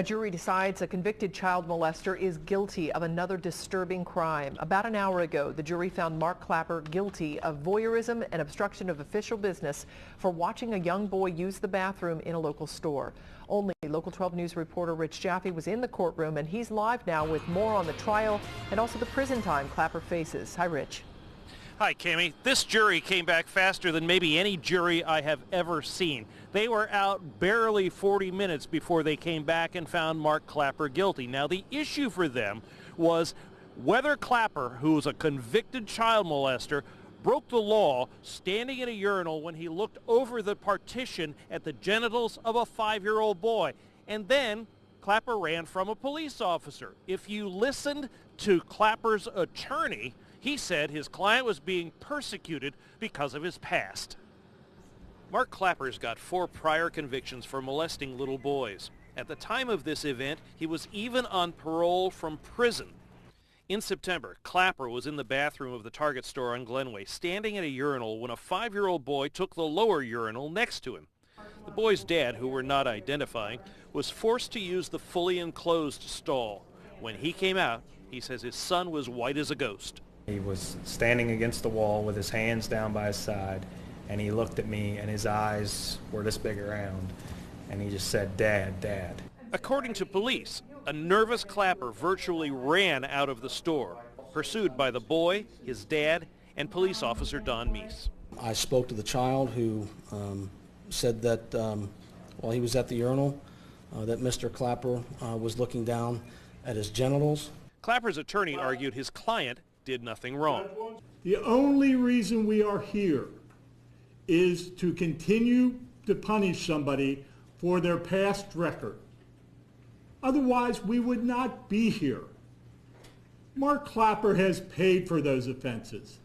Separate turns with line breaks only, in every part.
A jury decides a convicted child molester is guilty of another disturbing crime. About an hour ago, the jury found Mark Klapper guilty of voyeurism and obstruction of official business for watching a young boy use the bathroom in a local store. Only Local 12 News reporter Rich Jaffe was in the courtroom, and he's live now with more on the trial and also the prison time Klapper faces. Hi, Rich.
Hi, Cami. This jury came back faster than maybe any jury I have ever seen. They were out barely 40 minutes before they came back and found Mark Klapper guilty. Now, the issue for them was whether Klapper, who was a convicted child molester, broke the law standing in a urinal when he looked over the partition at the genitals of a 5-year-old boy. And then Klapper ran from a police officer. If you listened to Klapper's attorney, he said his client was being persecuted because of his past. Mark Klapper's got 4 prior convictions for molesting little boys. At the time of this event, he was even on parole from prison. In September, Klapper was in the bathroom of the Target store on Glenway, standing at a urinal when a 5-year-old boy took the lower urinal next to him. The boy's dad, who we're not identifying, was forced to use the fully enclosed stall. When he came out, he says his son was white as a ghost.
He was standing against the wall with his hands down by his side, and he looked at me, and his eyes were this big around, and he just said, "Dad, Dad."
According to police, a nervous Klapper virtually ran out of the store, pursued by the boy, his dad, and police officer Don Meese.
I spoke to the child who said that while he was at the urinal, that Mr. Klapper was looking down at his genitals.
Klapper's attorney argued his client did nothing wrong.
The only reason we are here is to continue to punish somebody for their past record. Otherwise, we would not be here. Mark Klapper has paid for those offenses.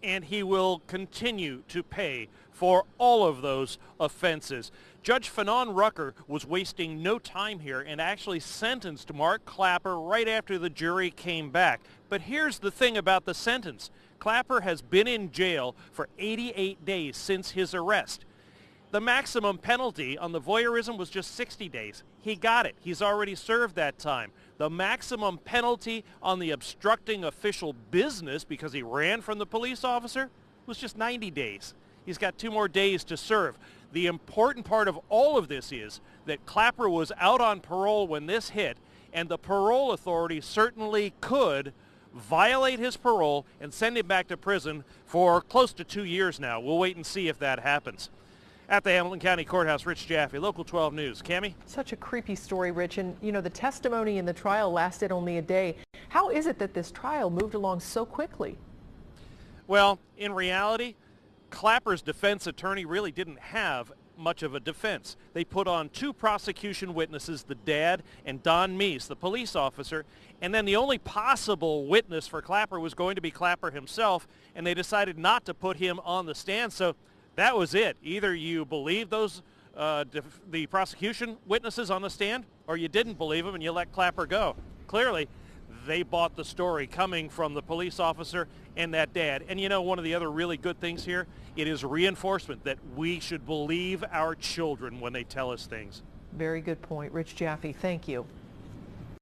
And he will continue to pay for all of those offenses. Judge Fanon Rucker was wasting no time here and actually sentenced Mark Klapper right after the jury came back. But here's the thing about the sentence. Klapper has been in jail for 88 days since his arrest. The maximum penalty on the voyeurism was just 60 days. He got it. He's already served that time. The maximum penalty on the obstructing official business because he ran from the police officer was just 90 days. He's got 2 more days to serve. The important part of all of this is that Klapper was out on parole when this hit, and the parole authority certainly could violate his parole and send him back to prison for close to 2 years now. We'll wait and see if that happens. At the Hamilton County Courthouse, Rich Jaffe, Local 12 News. Cami?
Such a creepy story, Rich. And, you know, the testimony in the trial lasted only a day. How is it that this trial moved along so quickly?
Well, in reality, Klapper's defense attorney really didn't have much of a defense. They put on 2 prosecution witnesses, the dad and Don Meese, the police officer, and then the only possible witness for Klapper was going to be Klapper himself, and they decided not to put him on the stand. So that was it. Either you believe those the prosecution witnesses on the stand, or you didn't believe them and you let Klapper go. Clearly, they bought the story coming from the police officer and that dad. And you know, one of the other really good things here, it is reinforcement that we should believe our children when they tell us things.
Very good point. Rich Jaffe, thank you.